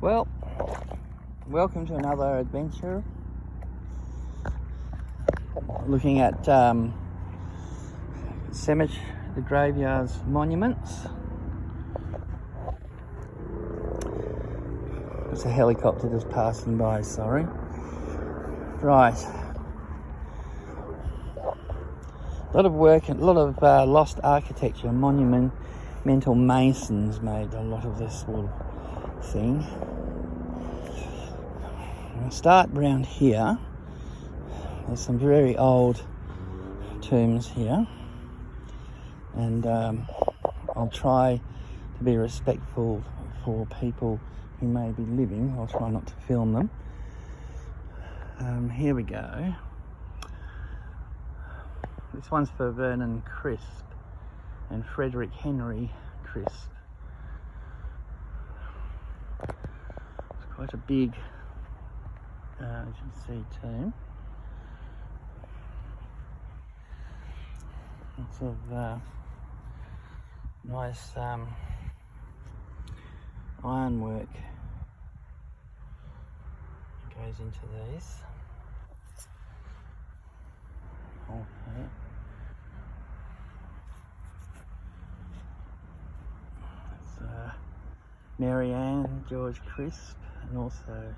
Well, welcome to another adventure. Looking at cemetery, the graveyards, monuments. There's a helicopter just passing by, sorry. Right. A lot of work and a lot of lost architecture. Monumental masons made a lot of this sort of thing. I'll start around here. There's some very old tombs here, and I'll try to be respectful for people who may be living. I'll try not to film them. Here we go. This one's for Vernon Crisp and Frederick Henry Crisp. It's quite a big, as you can see, tomb. Lots of nice ironwork goes into these. Okay. It's Mary Ann George Crisp, and also there's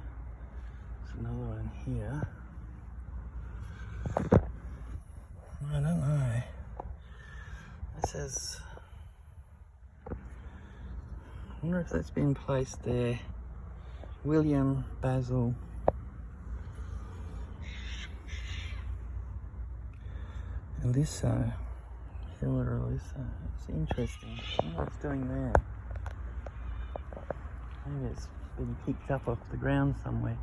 another one here. I don't know. It says, I wonder if that's been placed there. William Basil Aliso. Hilda Aliso. It's interesting. I wonder what it's doing there. Maybe it's been picked up off the ground somewhere.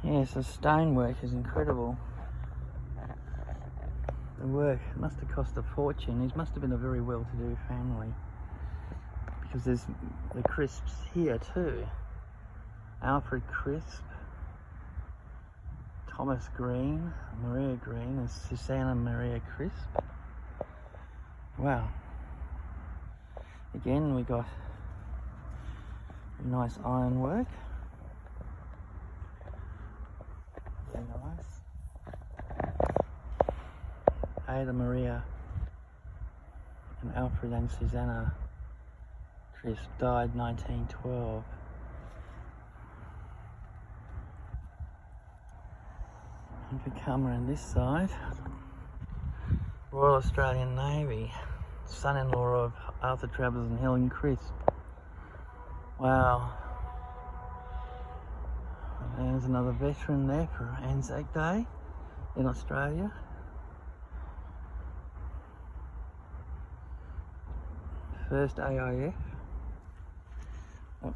Yes, the stonework is incredible. The work must have cost a fortune. These must have been a very well-to-do family, because there's the Crisps here too. Alfred Crisp, Thomas Green, Maria Green, and Susanna Maria Crisp. Wow. Again, we got nice ironwork. Very nice. Ada Maria and Alfred and Susanna Crisp died 1912. And we come around this side. Royal Australian Navy, son-in-law of Arthur Travers and Helen Crisp. Wow. There's another veteran there for Anzac Day in Australia. First AIF. Oh.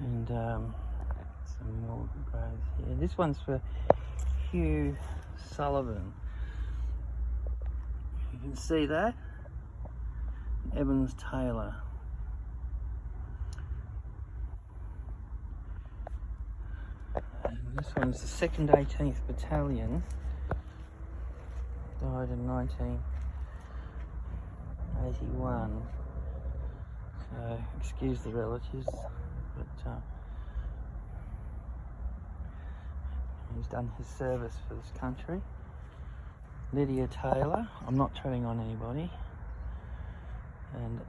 And some more graves here. This one's for Hugh Sullivan. You can see that. Evans Taylor. And this one's the 2nd 18th Battalion. Died in 1981. So excuse the relatives, but he's done his service for this country. Lydia Taylor, I'm not treading on anybody, and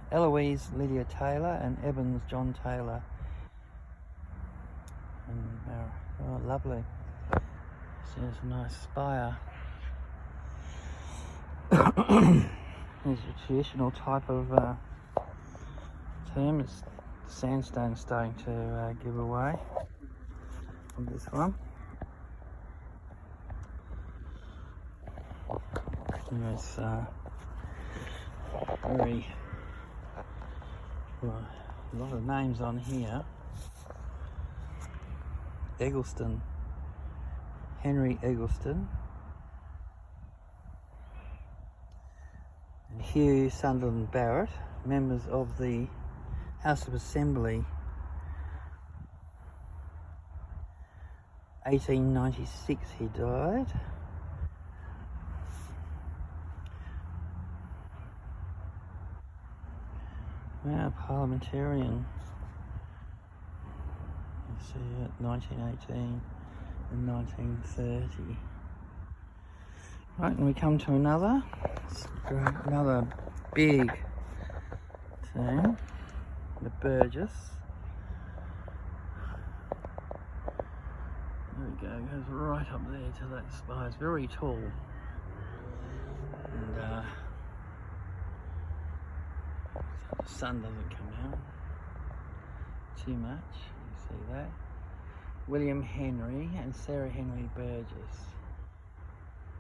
Eloise Lydia Taylor and Evans John Taylor. And oh, lovely. So there's a nice spire. There's a traditional type of tomb. It's sandstone starting to give away on this one. There's very well, a lot of names on here. Eggleston, Henry Eggleston, and Hugh Sunderland Barrett, members of the House of Assembly, 1896 he died. Wow, parliamentarian. You see it, 1918 and 1930. Right, and we come to another big tomb, the Burgess. There we go, goes right up there to that spire. It's very tall. And so the sun doesn't come out too much. You see that? William Henry and Sarah Henry Burgess,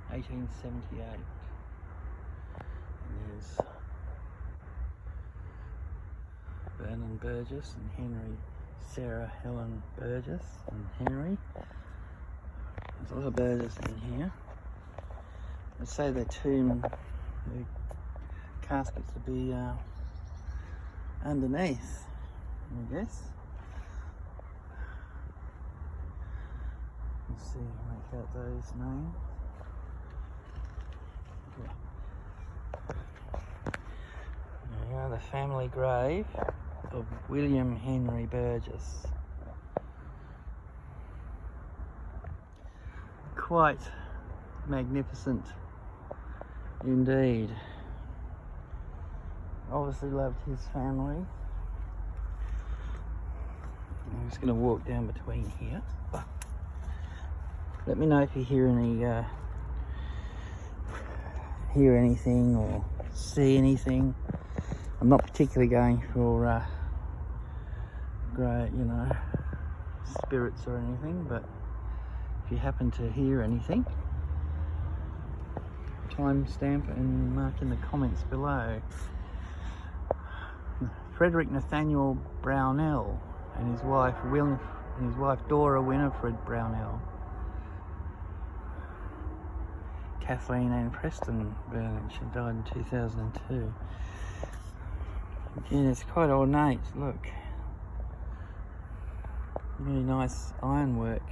1878. And there's Vernon Burgess and Sarah Helen Burgess and Henry. There's a lot of Burgess in here. They say their caskets to be underneath, I guess. Let's see, make out those names. There you go, the family grave of William Henry Burgess. Quite magnificent indeed. Obviously loved his family. I'm just going to walk down between here. Let me know if you hear anything or see anything. I'm not particularly going for great, spirits or anything, but if you happen to hear anything, timestamp and mark in the comments below. Frederick Nathaniel Brownell and his wife Dora Winifred Brownell. Kathleen Ann Preston Burnett, she died in 2002. Again, it's quite ornate, look. Really nice ironwork.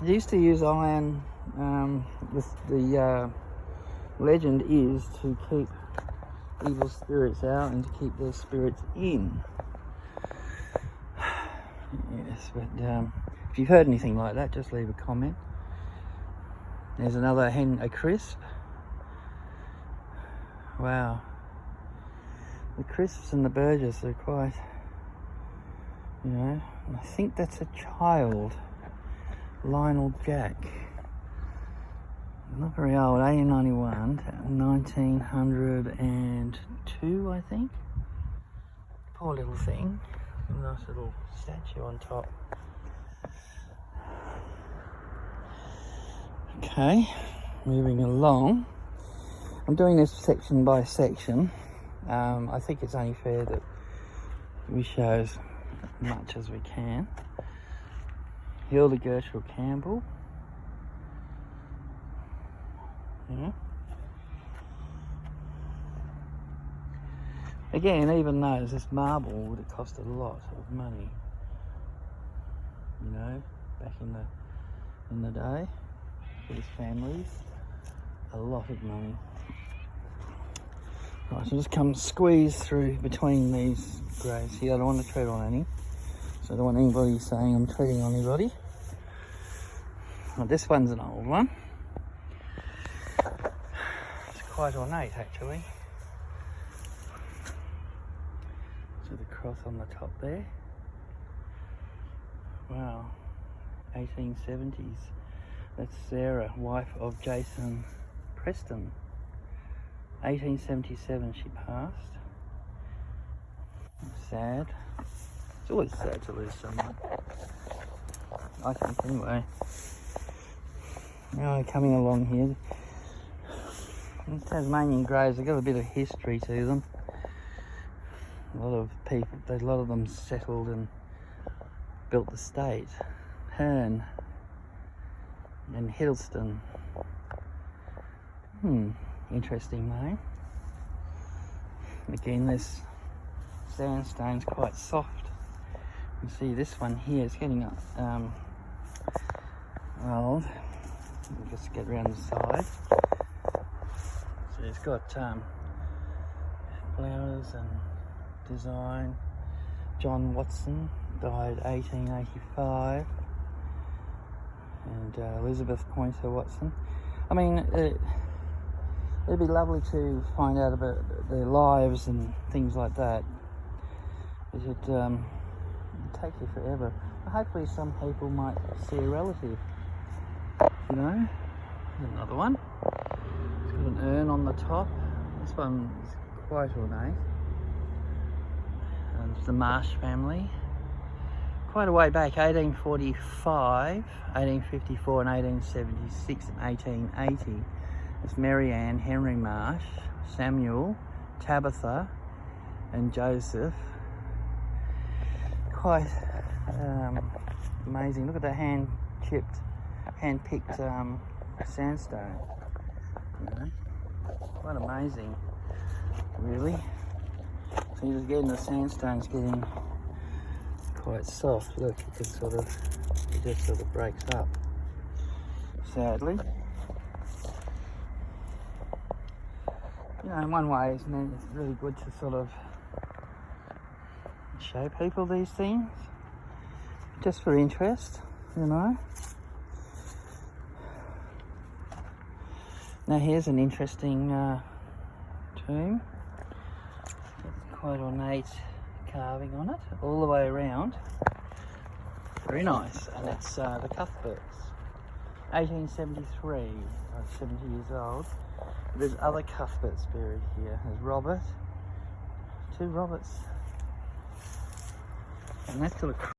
They used to use iron, the legend is to keep evil spirits out and to keep their spirits in. Yes, but if you've heard anything like that, just leave a comment. There's another a crisp. Wow. The crisps and the Burgess are quite, I think that's a child. Lionel Jack. Not very old, 1891 to 1902, I think. Poor little thing. A nice little statue on top. Okay, moving along. I'm doing this section by section. I think it's only fair that we show as much as we can. Hilda Gertrude Campbell. Yeah. Again, even though this marble would have costed a lot of money, back in the day, for his families, a lot of money. Right, so just come squeeze through between these graves here. I don't want to tread on any, so I don't want anybody saying I'm treading on anybody. Well, this one's an old one. It's quite ornate actually. So the cross on the top there. Wow, 1870s. That's Sarah, wife of Jason Preston. 1877 she passed. Sad. It's always sad to lose someone, I think, anyway. Now coming along here, these Tasmanian graves, they've got a bit of history to them. A lot of them settled and built the state. Herne and Hiddleston. Interesting name. Again, this sandstone's quite soft. You can see this one here is getting old. We'll just get around the side. So it's got flowers and design. John Watson died 1885, and Elizabeth Poynter Watson. I mean, it'd be lovely to find out about their lives and things like that. It'd take you forever. Hopefully some people might see a relative, you know. There's another one. It's got an urn on the top. This one is quite ornate. And it's the Marsh family. Quite a way back, 1845, 1854 and 1876 and 1880. It's Mary Ann, Henry Marsh, Samuel, Tabitha and Joseph. Quite amazing. Look at the hand-picked sandstone. You know? Quite amazing, really. So you're getting the sandstone's getting quite soft. Look, it just sort of breaks up, sadly. You know, in one way, it's really good to sort of show people these things, just for interest, you know. Now here's an interesting tomb. It's quite ornate carving on it, all the way around. Very nice, and it's the Cuthberts, 1873, 70 years old. There's other Cuthberts buried here. There's Robert, two Roberts, and that's got a